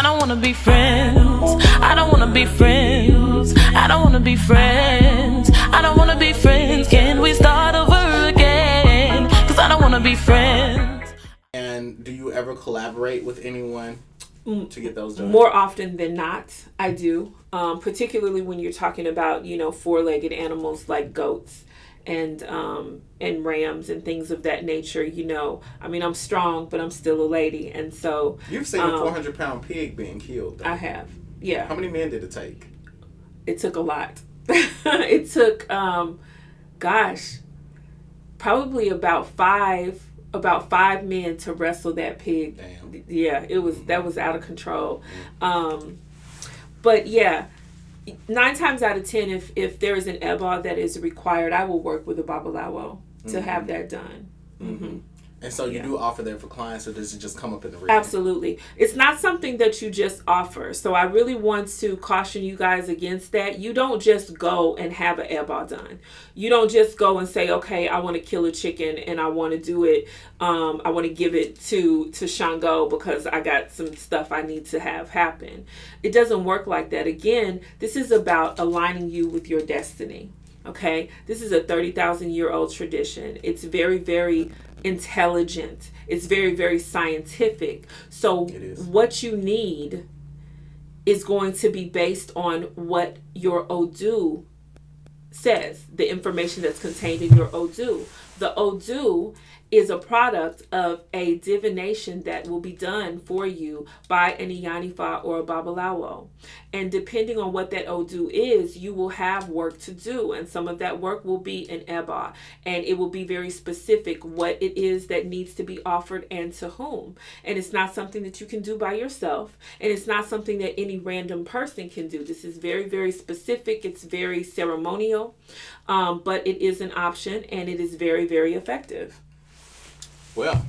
I don't wanna be friends. I don't wanna be friends. I don't wanna be friends. I don't wanna be friends. Can we start over again? Cause I don't wanna be friends. And do you ever collaborate with anyone to get those done? More often than not, I do. Particularly when you're talking about, four-legged animals like goats and rams and things of that nature. I'm strong, but I'm still a lady, and so you've seen a 400-pound pig being killed, though. I have. Yeah. How many men did it take? It took a lot. It took, probably about five men to wrestle that pig. Damn. Yeah, that was out of control. But yeah, 9 times out of 10, if there is an EBA that is required, I will work with a babalawo to have that done. Mm-hmm. And so you do offer that for clients, or does it just come up in the reading? Absolutely. It's not something that you just offer. So I really want to caution you guys against that. You don't just go and have an EBA done. You don't just go and say, okay, I want to kill a chicken and I want to do it. I want to give it to Shango because I got some stuff I need to have happen. It doesn't work like that. Again, this is about aligning you with your destiny. Okay? This is a 30,000-year-old tradition. It's very, very intelligent. It's very, very scientific. So what you need is going to be based on what your Odu says, the information that's contained in your Odu. The Odu is a product of a divination that will be done for you by an Iyanifa or a Babalawo. And depending on what that Odu is, you will have work to do. And some of that work will be an Eba. And it will be very specific what it is that needs to be offered and to whom. And it's not something that you can do by yourself. And it's not something that any random person can do. This is very, very specific. It's very ceremonial. But it is an option and it is very, very effective. Well,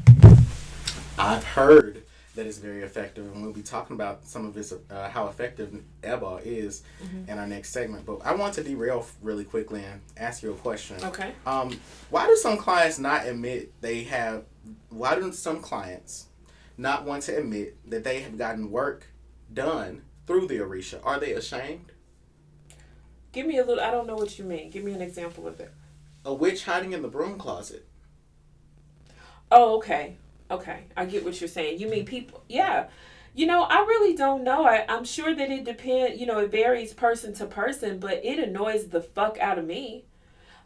I've heard that it's very effective, and we'll be talking about some of this, how effective EBA is in our next segment. But I want to derail really quickly and ask you a question. Okay. Why do some clients not admit why do some clients not want to admit that they have gotten work done through the Orisha? Are they ashamed? Give me I don't know what you mean. Give me an example of it. A witch hiding in the broom closet. Oh, okay. Okay. I get what you're saying. You mean people. Yeah. I really don't know. I'm sure that it depends, it varies person to person, but it annoys the fuck out of me.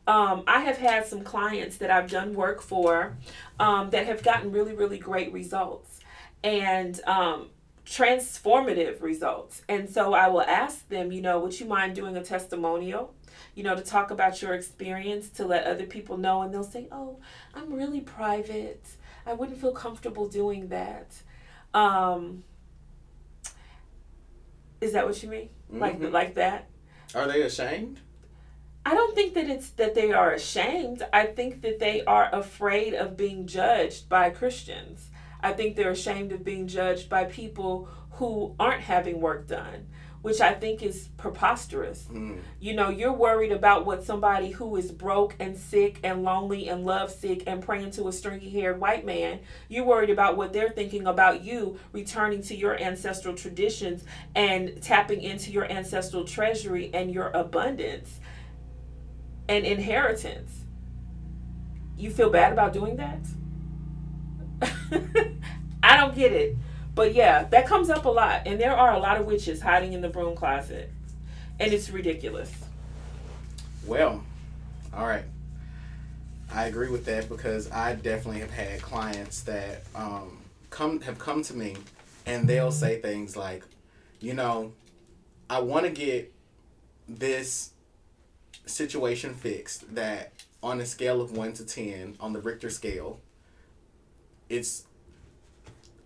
I have had some clients that I've done work for that have gotten really, really great results and transformative results. And so I will ask them, would you mind doing a testimonial? To talk about your experience, to let other people know. And they'll say, oh, I'm really private. I wouldn't feel comfortable doing that. Is that what you mean? Like that? Are they ashamed? I don't think that it's that they are ashamed. I think that they are afraid of being judged by Christians. I think they're ashamed of being judged by people who aren't having work done, which I think is preposterous. You're worried about what somebody who is broke and sick and lonely and lovesick and praying to a stringy-haired white man, you're worried about what they're thinking about you returning to your ancestral traditions and tapping into your ancestral treasury and your abundance and inheritance. You feel bad about doing that? I don't get it. But yeah, that comes up a lot. And there are a lot of witches hiding in the broom closet. And it's ridiculous. Well, all right. I agree with that because I definitely have had clients that have come to me and they'll say things like, I want to get this situation fixed that on a scale of 1 to 10 on the Richter scale, it's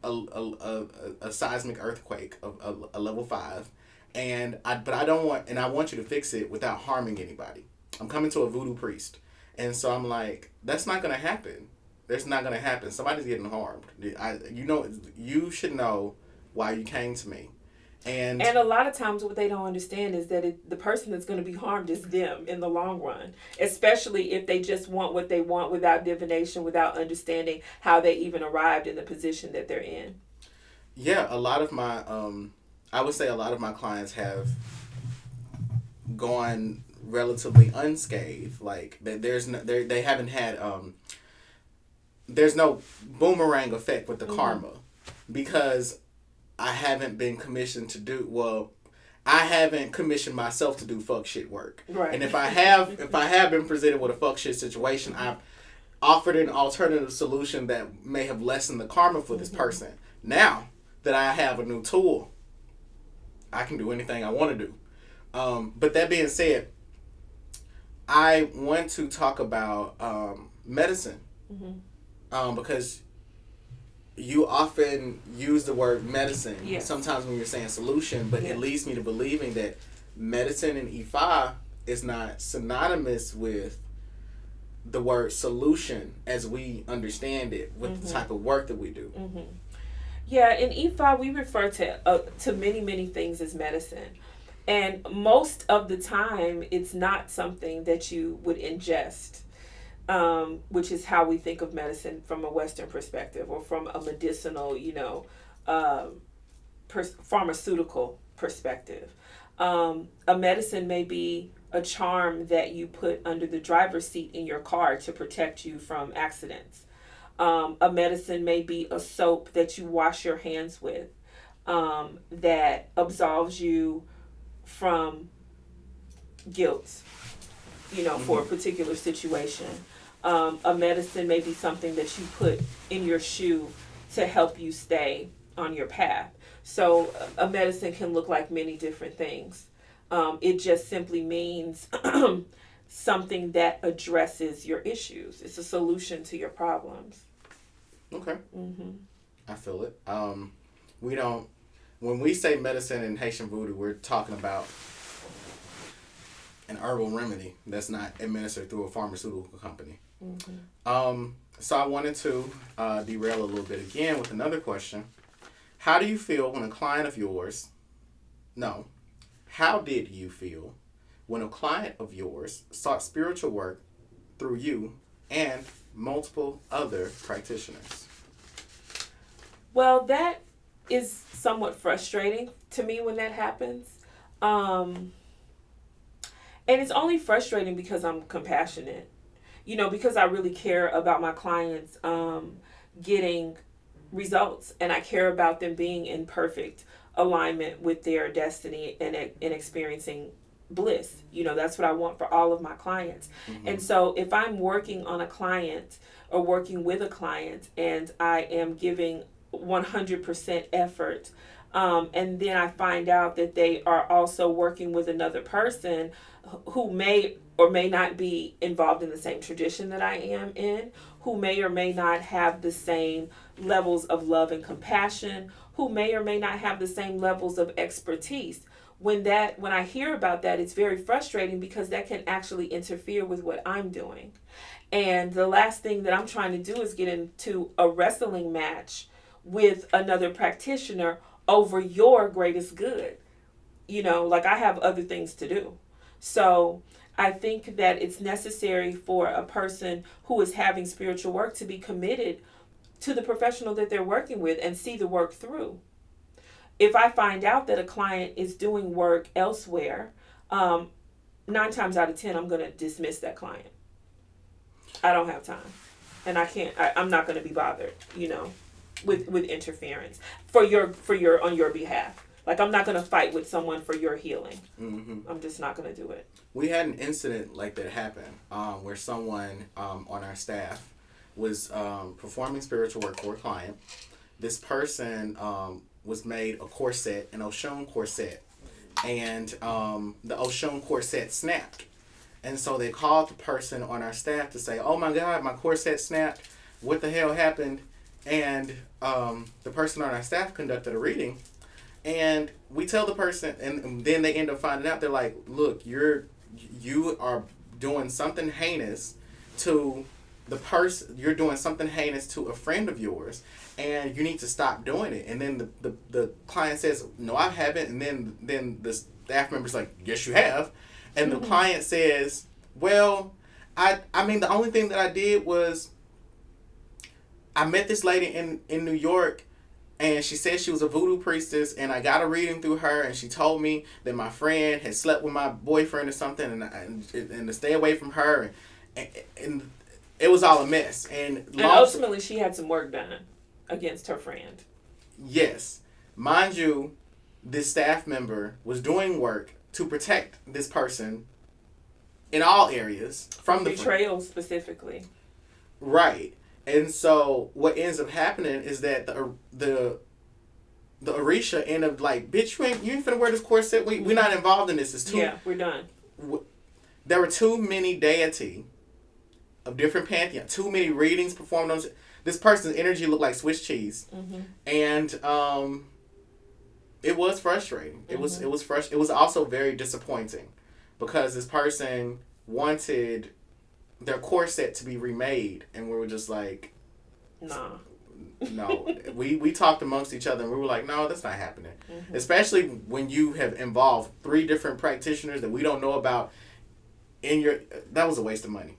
a seismic earthquake of a level 5, I want you to fix it without harming anybody. I'm coming to a voodoo priest, and so I'm like, that's not gonna happen. That's not gonna happen. Somebody's getting harmed. You should know why you came to me. And a lot of times what they don't understand is that the person that's going to be harmed is them in the long run, especially if they just want what they want without divination, without understanding how they even arrived in the position that they're in. Yeah, a lot of my I would say a lot of my clients have gone relatively unscathed. Like there's no, they haven't had there's no boomerang effect with the karma, because I haven't been commissioned to do well. I haven't commissioned myself to do fuck shit work. Right. And if I have been presented with a fuck shit situation, I've offered an alternative solution that may have lessened the karma for this person. Now that I have a new tool, I can do anything I want to do. But that being said, I want to talk about medicine, because you often use the word medicine sometimes when you're saying solution, but it leads me to believing that medicine in Ifa is not synonymous with the word solution as we understand it with the type of work that we do. Yeah, in Ifa we refer to many things as medicine. And most of the time it's not something that you would ingest. Which is how we think of medicine from a Western perspective, or from a medicinal, pharmaceutical perspective. A medicine may be a charm that you put under the driver's seat in your car to protect you from accidents. A medicine may be a soap that you wash your hands with, that absolves you from guilt, for a particular situation. A medicine may be something that you put in your shoe to help you stay on your path. So a medicine can look like many different things. It just simply means something that addresses your issues. It's a solution to your problems. Okay. I feel it. When we say medicine in Haitian Voodoo, we're talking about an herbal remedy that's not administered through a pharmaceutical company. So I wanted to derail a little bit again with another question. How do you feel when a client of yours, how did you feel when a client of yours sought spiritual work through you and multiple other practitioners? Well, that is somewhat frustrating to me when that happens. And it's only frustrating because I'm compassionate. Because I really care about my clients getting results, and I care about them being in perfect alignment with their destiny and experiencing bliss. That's what I want for all of my clients. And so if I'm working on a client or working with a client and I am giving 100% effort, and then I find out that they are also working with another person who may or may not be involved in the same tradition that I am in, who may or may not have the same levels of love and compassion, who may or may not have the same levels of expertise. When I hear about that, it's very frustrating because that can actually interfere with what I'm doing. And the last thing that I'm trying to do is get into a wrestling match with another practitioner over your greatest good. I have other things to do. So I think that it's necessary for a person who is having spiritual work to be committed to the professional that they're working with and see the work through. If I find out that a client is doing work elsewhere, 9 times out of 10, I'm going to dismiss that client. I don't have time. And I'm not going to be bothered, with interference on your behalf. Like, I'm not going to fight with someone for your healing. I'm just not going to do it. We had an incident like that happen where someone on our staff was performing spiritual work for a client. This person was made a corset, an Osun corset, and the Osun corset snapped. And so they called the person on our staff to say, "Oh my God, my corset snapped. What the hell happened?" And the person on our staff conducted a reading. And we tell the person, and then they end up finding out, they're like, "Look, you are doing something heinous to the person. You're doing something heinous to a friend of yours, and you need to stop doing it." And then the client says, "No, I haven't." And then the staff member's like, "Yes, you have." And the client says, "Well, I mean, the only thing that I did was I met this lady in New York, And she said she was a voodoo priestess, and I got a reading through her, and she told me that my friend had slept with my boyfriend or something, and to stay away from her, and it was all a mess. And ultimately, she had some work done against her friend. Yes. Mind you, this staff member was doing work to protect this person in all areas from the betrayal specifically. Right. And so what ends up happening is that the Orisha end up like, bitch, you ain't finna wear this corset. We're not involved in this. It's too. Yeah, we're done. There were too many deity of different pantheon. Too many readings performed on this person's energy looked like Swiss cheese, and it was frustrating. It was frustrating. It was also very disappointing because this person wanted their corset to be remade, and we were just like, nah. No. we talked amongst each other, and we were like, no, that's not happening. Especially when you have involved 3 different practitioners that we don't know about that was a waste of money.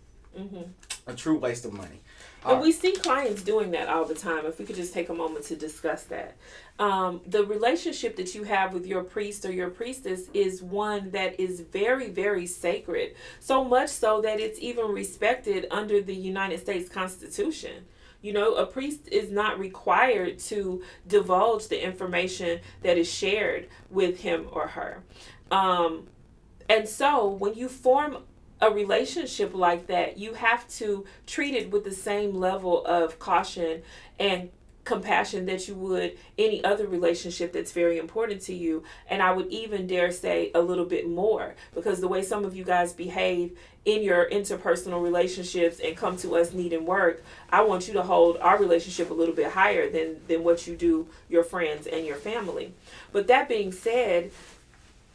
A true waste of money. And we see clients doing that all the time. If we could just take a moment to discuss that. The relationship that you have with your priest or your priestess is one that is very, very sacred. So much so that it's even respected under the United States Constitution. You know, a priest is not required to divulge the information that is shared with him or her. And so when you form a relationship like that, you have to treat it with the same level of caution and compassion that you would any other relationship that's very important to you. And I would even dare say a little bit more, because the way some of you guys behave in your interpersonal relationships and come to us needing work, I want you to hold our relationship a little bit higher than what you do your friends and your family. But that being said,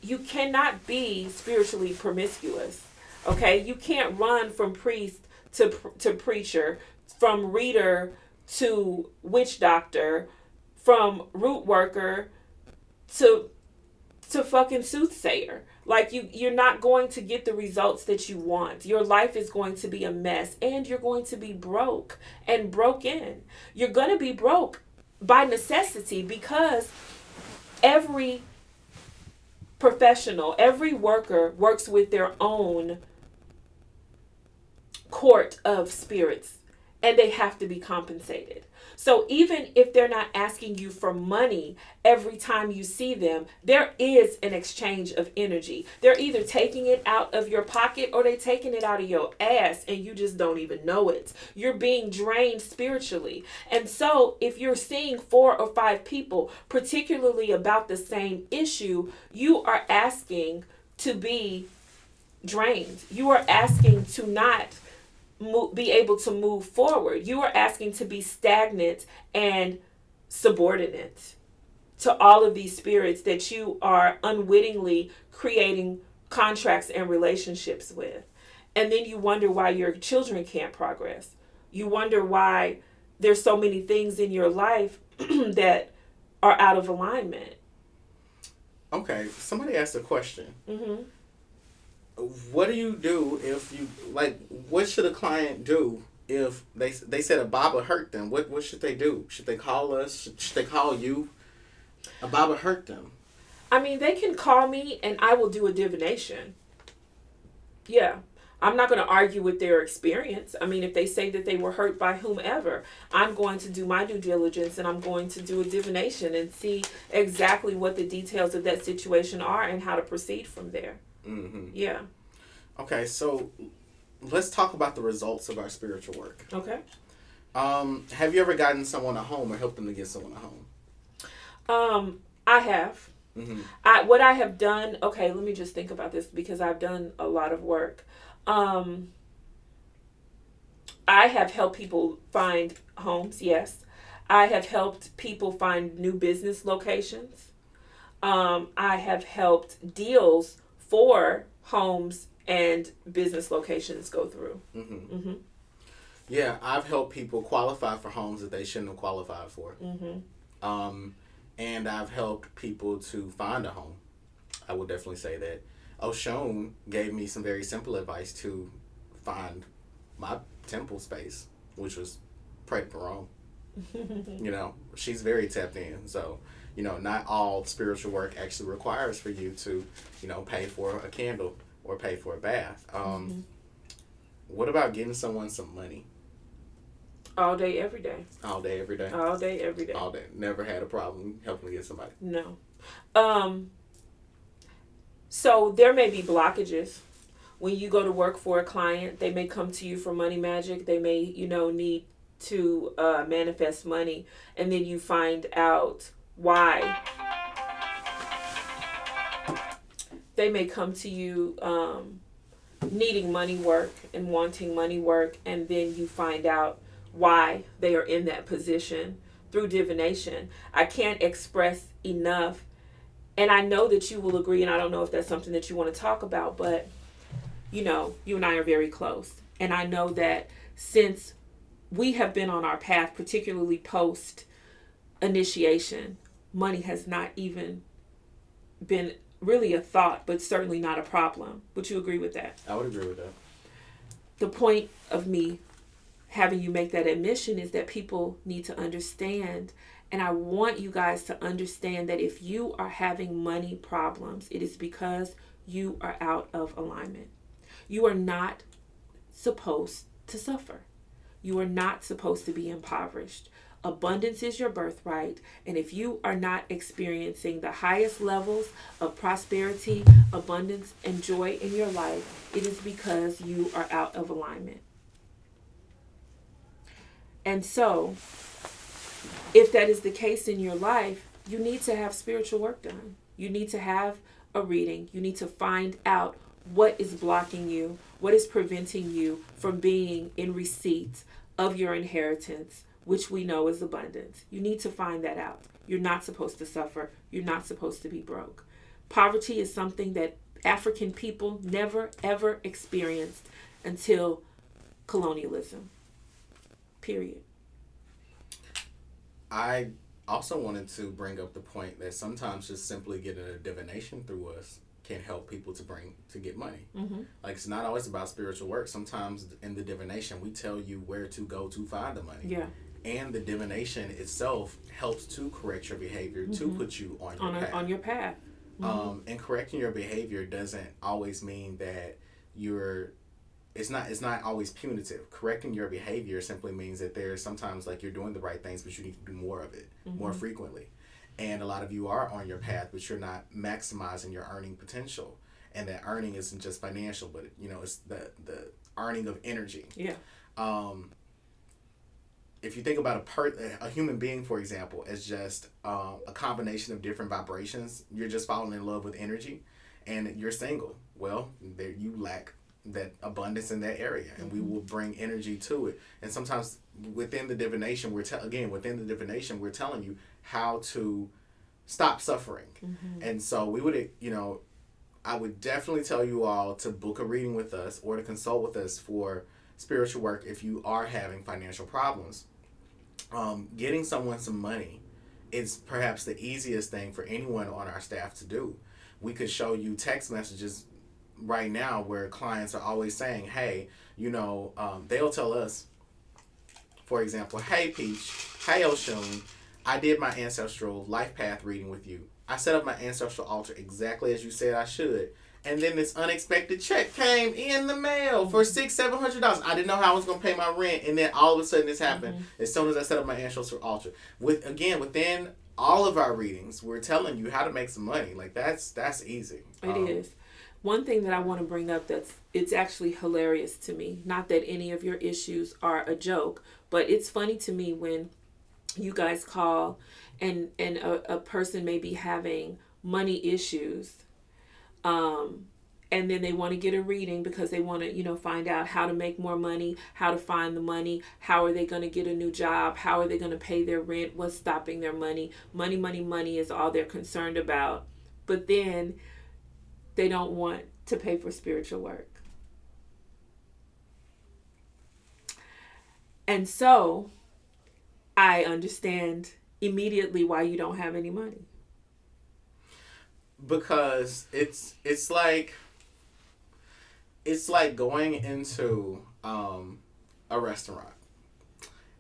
you cannot be spiritually promiscuous. Okay, you can't run from priest to preacher, from reader to witch doctor, from root worker to fucking soothsayer. Like you're not going to get the results that you want. Your life is going to be a mess, and you're going to be broke and broken. You're going to be broke by necessity, because every professional, every worker works with their own court of spirits, and they have to be compensated. So even if they're not asking you for money every time you see them, there is an exchange of energy. They're either taking it out of your pocket or they're taking it out of your ass, and you just don't even know it. You're being drained spiritually. And so if you're seeing 4 or 5 people, particularly about the same issue, you are asking to be drained. You are asking to not be able to move forward. You are asking to be stagnant and subordinate to all of these spirits that you are unwittingly creating contracts and relationships with. And then you wonder why your children can't progress. You wonder why there's so many things in your life that are out of alignment. Okay, somebody asked a question. What do you do if you, like, what should a client do if they said a Baba hurt them? What should they do? Should they call us? Should they call you? A Baba hurt them. I mean, they can call me and I will do a divination. Yeah. I'm not going to argue with their experience. I mean, if they say that they were hurt by whomever, I'm going to do my due diligence and I'm going to do a divination and see exactly what the details of that situation are and how to proceed from there. Yeah. Okay, so let's talk about the results of our spiritual work. Okay. Have you ever gotten someone a home or helped them to get someone a home? I have. What I have done, okay, let me just think about this because I've done a lot of work. I have helped people find homes, yes. I have helped people find new business locations. I have helped deals for homes and business locations go through. Yeah, I've helped people qualify for homes that they shouldn't have qualified for. And I've helped people to find a home. I will definitely say that. Osun gave me some very simple advice to find my temple space, which was pray to Rome. You know, she's very tapped in. So, you know, not all spiritual work actually requires for you to, you know, pay for a candle or pay for a bath. What about getting someone some money? All day, every day. All day, every day? All day, every day. All day. Never had a problem helping to get somebody? No. So there may be blockages. When you go to work for a client, they may come to you for money magic. They may, you know, need to manifest money. And then you find out why. They may come to you needing money work and wanting money work. And then you find out why they are in that position through divination. I can't express enough. And I know that you will agree, and I don't know if that's something that you want to talk about, but you know, you and I are very close. And I know that since we have been on our path, particularly post initiation, money has not even been really a thought, but certainly not a problem. Would you agree with that? I would agree with that. The point of me having you make that admission is that people need to understand. And I want you guys to understand that if you are having money problems, it is because you are out of alignment. You are not supposed to suffer. You are not supposed to be impoverished. Abundance is your birthright. And if you are not experiencing the highest levels of prosperity, abundance, and joy in your life, it is because you are out of alignment. And so, if that is the case in your life, you need to have spiritual work done. You need to have a reading. You need to find out what is blocking you, what is preventing you from being in receipt of your inheritance, which we know is abundance. You need to find that out. You're not supposed to suffer. You're not supposed to be broke. Poverty is something that African people never, ever experienced until colonialism. Period. I also wanted to bring up the point that sometimes just simply getting a divination through us can help people to get money. Mm-hmm. Like, it's not always about spiritual work. Sometimes in the divination, we tell you where to go to find the money. Yeah. And the divination itself helps to correct your behavior, to put you on your path. On your path. Mm-hmm. And correcting your behavior doesn't always mean that it's not always punitive. Correcting your behavior simply means that there's sometimes like you're doing the right things, but you need to do more of it more frequently. And a lot of you are on your path, but you're not maximizing your earning potential. And that earning isn't just financial, but you know, it's the earning of energy. Yeah. If you think about a human being, for example, as just a combination of different vibrations, you're just falling in love with energy, and you're single. Well, there you lack that abundance in that area, and we will bring energy to it. And sometimes within the divination, we're telling you how to stop suffering. And so we would, you know, I would definitely tell you all to book a reading with us or to consult with us for spiritual work if you are having financial problems. Getting someone some money is perhaps the easiest thing for anyone on our staff to do. We could show you text messages right now where clients are always saying, hey, you know, they'll tell us, for example, hey Peach, hey Osun, I did my ancestral life path reading with you. I set up my ancestral altar exactly as you said I should. And then this unexpected check came in the mail for $600-$700. I didn't know how I was going to pay my rent. And then all of a sudden this happened as soon as I set up my ancestral altar. Within all of our readings, we're telling you how to make some money. Like that's easy. It is. One thing that I want to bring up it's actually hilarious to me. Not that any of your issues are a joke, but it's funny to me when you guys call and a person may be having money issues. And then they want to get a reading because they want to, you know, find out how to make more money, how to find the money, how are they going to get a new job, how are they going to pay their rent, what's stopping their money. Money is all they're concerned about. But then they don't want to pay for spiritual work. And so I understand immediately why you don't have any money. Because it's like going into a restaurant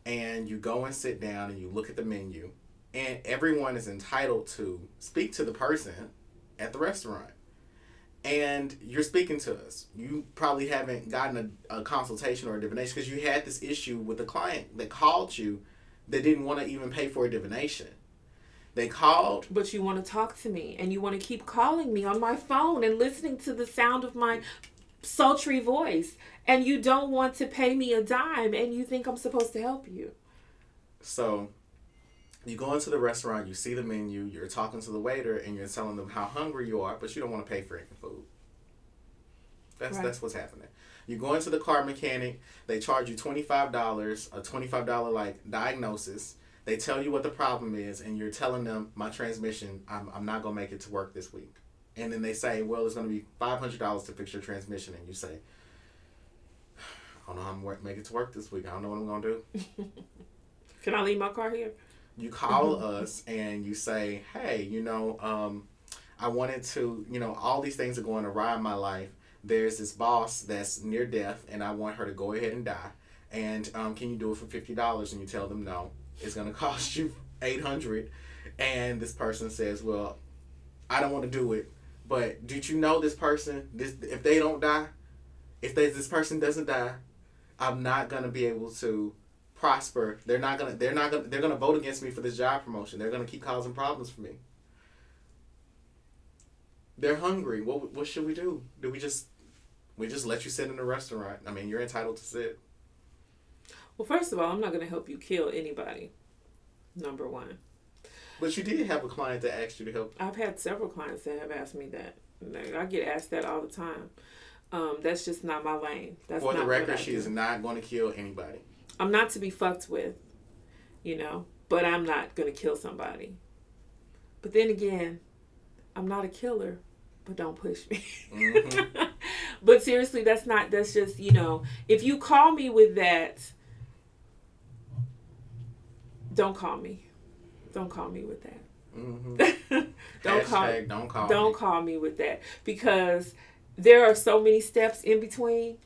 and you go and sit down and you look at the menu, and everyone is entitled to speak to the person at the restaurant. And you're speaking to us. You probably haven't gotten a consultation or a divination because you had this issue with a client that called you that didn't want to even pay for a divination. They called. But you want to talk to me, and you want to keep calling me on my phone and listening to the sound of my sultry voice, and you don't want to pay me a dime, and you think I'm supposed to help you. So you go into the restaurant, you see the menu, you're talking to the waiter, and you're telling them how hungry you are, but you don't want to pay for any food. That's what's happening. You go into the car mechanic, they charge you $25, a $25 like diagnosis. They tell you what the problem is, and you're telling them, my transmission, I'm not going to make it to work this week. And then they say, well, it's going to be $500 to fix your transmission. And you say, I don't know how I'm going to make it to work this week. I don't know what I'm going to do. Can I leave my car here? You call us and you say, hey, I wanted to, all these things are going awry in my life. There's this boss that's near death, and I want her to go ahead and die. And can you do it for $50? And you tell them no. It's going to cost you $800. And this person says, well, I don't want to do it. But did you know this person, if they don't die, if this person doesn't die, I'm not going to be able to prosper. They're going to vote against me for this job promotion. They're going to keep causing problems for me. They're hungry. What should we do? Do we just let you sit in the restaurant? I mean, you're entitled to sit. Well, first of all, I'm not going to help you kill anybody. Number one. But you did have a client that asked you to help. I've had several clients that have asked me that. I get asked that all the time. That's just not my lane. That's For not the record, she do. is not going to kill anybody. I'm not to be fucked with, but I'm not going to kill somebody. But then again, I'm not a killer, but don't push me. Mm-hmm. But seriously, that's just, if you call me with that, don't call me. Don't call me with that. Mm-hmm. Don't call me with that, because there are so many steps in between.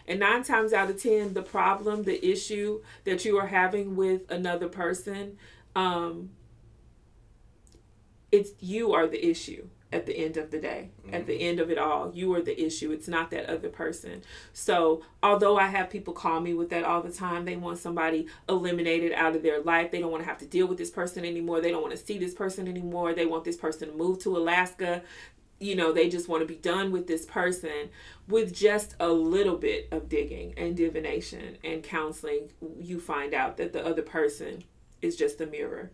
And 9 times out of 10, the problem, the issue that you are having with another person, it's you are the issue at the end of the day. Mm-hmm. At the end of it all, you are the issue. It's not that other person. So although I have people call me with that all the time, they want somebody eliminated out of their life. They don't want to have to deal with this person anymore. They don't want to see this person anymore. They want this person to move to Alaska. They just want to be done with this person. With just a little bit of digging and divination and counseling, you find out that the other person is just a mirror.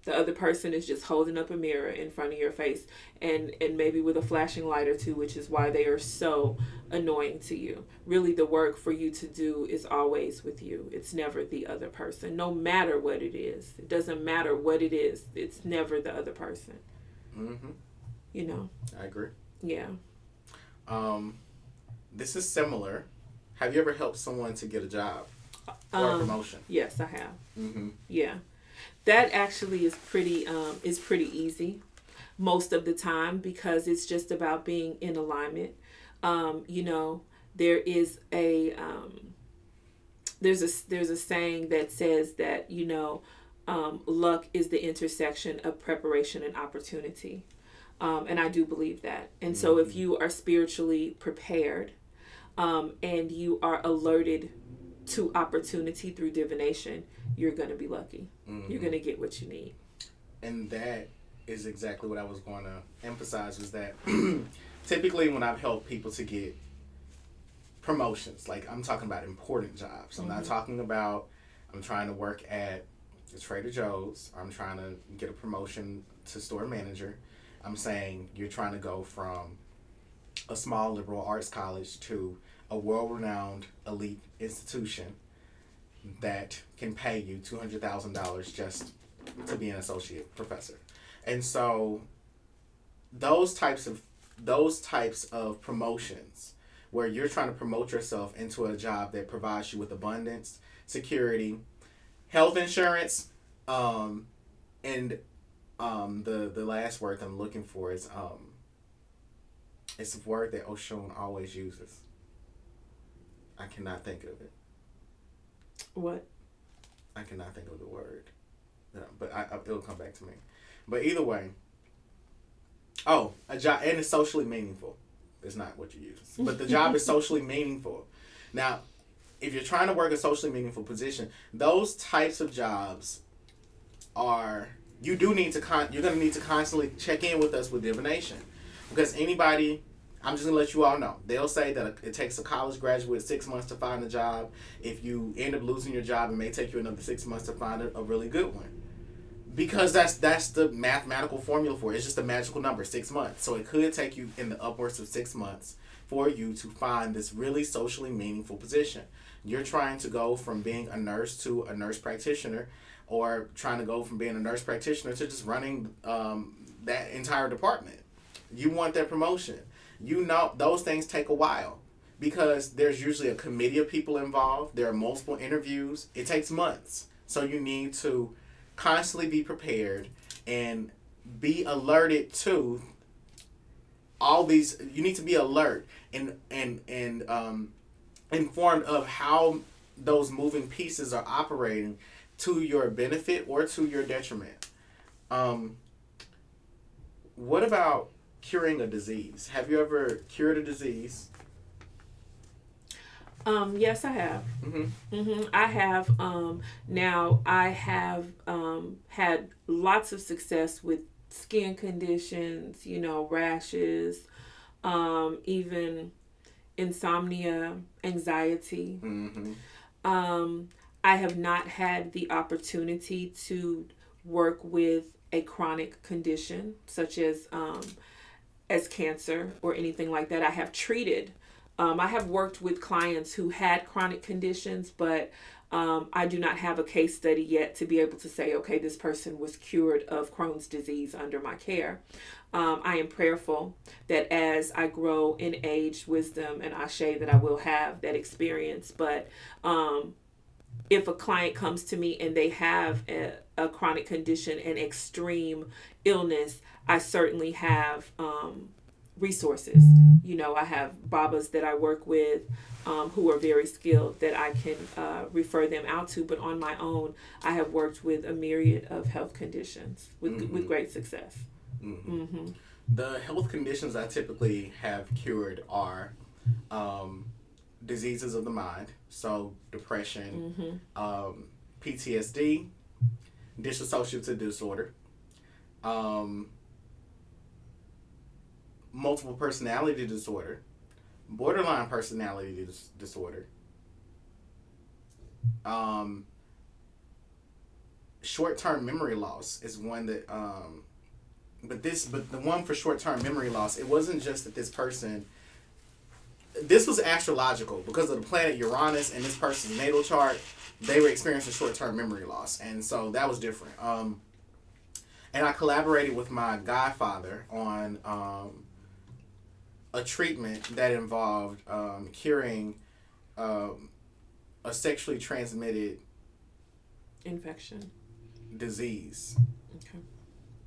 The other person is just holding up a mirror in front of your face, and maybe with a flashing light or two, which is why they are so annoying to you. Really, the work for you to do is always with you. It's never the other person, no matter what it is. It doesn't matter what it is. It's never the other person. Mm-hmm. I agree. Yeah. This is similar. Have you ever helped someone to get a job or a promotion? Yes, I have. Mm-hmm. Yeah. That actually is pretty easy most of the time, because it's just about being in alignment. There is there's a saying that says that, luck is the intersection of preparation and opportunity. And I do believe that. And so if you are spiritually prepared, and you are alerted to opportunity through divination, you're going to be lucky. Mm-hmm. You're going to get what you need. And that is exactly what I was going to emphasize, was that typically when I've helped people to get promotions, like I'm talking about important jobs. I'm not talking about I'm trying to work at the Trader Joe's, or I'm trying to get a promotion to store manager. I'm saying you're trying to go from a small liberal arts college to a world-renowned elite institution that can pay you $200,000 just to be an associate professor. And so those types of promotions where you're trying to promote yourself into a job that provides you with abundance, security, health insurance, and the last word I'm looking for is it's a word that Osun always uses. I cannot think of it. What? I cannot think of the word. No, but it'll come back to me. But either way. Oh, a job, and it's socially meaningful. It's not what you use. But the job is socially meaningful. Now, if you're trying to work a socially meaningful position, those types of jobs are, you do need to, you're going to need to constantly check in with us with divination. Because anybody, I'm just going to let you all know, they'll say that it takes a college graduate 6 months to find a job. If you end up losing your job, it may take you another 6 months to find a really good one. Because that's the mathematical formula for it. It's just a magical number, 6 months. So it could take you in the upwards of 6 months for you to find this really socially meaningful position. You're trying to go from being a nurse to a nurse practitioner, or trying to go from being a nurse practitioner to just running that entire department. You want that promotion. You know, those things take a while because there's usually a committee of people involved. There are multiple interviews. It takes months. So you need to constantly be prepared and be alerted to all these. You need to be alert and informed of how those moving pieces are operating to your benefit or to your detriment. What about curing a disease? Have you ever cured a disease? Yes, I have. I have. Now, I have had lots of success with skin conditions, rashes, even insomnia, anxiety. I have not had the opportunity to work with a chronic condition such as cancer or anything like that. I have treated. I have worked with clients who had chronic conditions, but I do not have a case study yet to be able to say, okay, this person was cured of Crohn's disease under my care. I am prayerful that as I grow in age, wisdom, and ashe, that I will have that experience. But if a client comes to me and they have a chronic condition, an extreme illness, I certainly have resources. I have babas that I work with who are very skilled that I can refer them out to. But on my own, I have worked with a myriad of health conditions with great success. The health conditions I typically have cured are diseases of the mind, so depression, PTSD, dissociative disorder, multiple personality disorder, borderline personality disorder, short-term memory loss is one that but the one for short-term memory loss, it wasn't just that this was astrological because of the planet Uranus and this person's natal chart. They were experiencing short-term memory loss, and so that was different. And I collaborated with my godfather on a treatment that involved curing a sexually transmitted infection disease. Okay.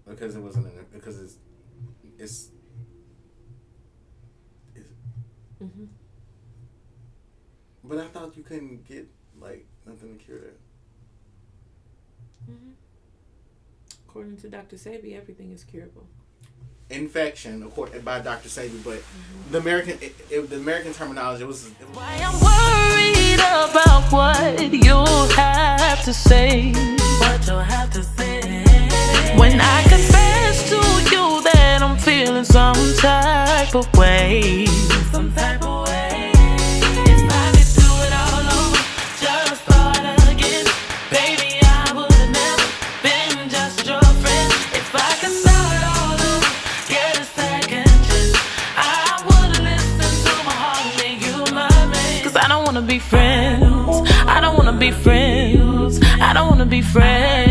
Because it wasn't because it's But I thought you couldn't get nothing to cure that. According to Dr. Sebi, everything is curable. Infection, according by Dr. Sebi, but the American terminology was. Why I'm worried about what you'll have to say. What you'll have to say. When I confess to you that I'm feeling some type of way. Some type of way. If I could do it all over, just start again. Baby, I would have never been just your friend. If I could start all over, get a second chance, I would listen to my heart and make you my man. 'Cause I don't wanna be friends. I don't wanna be friends. I don't wanna be friends.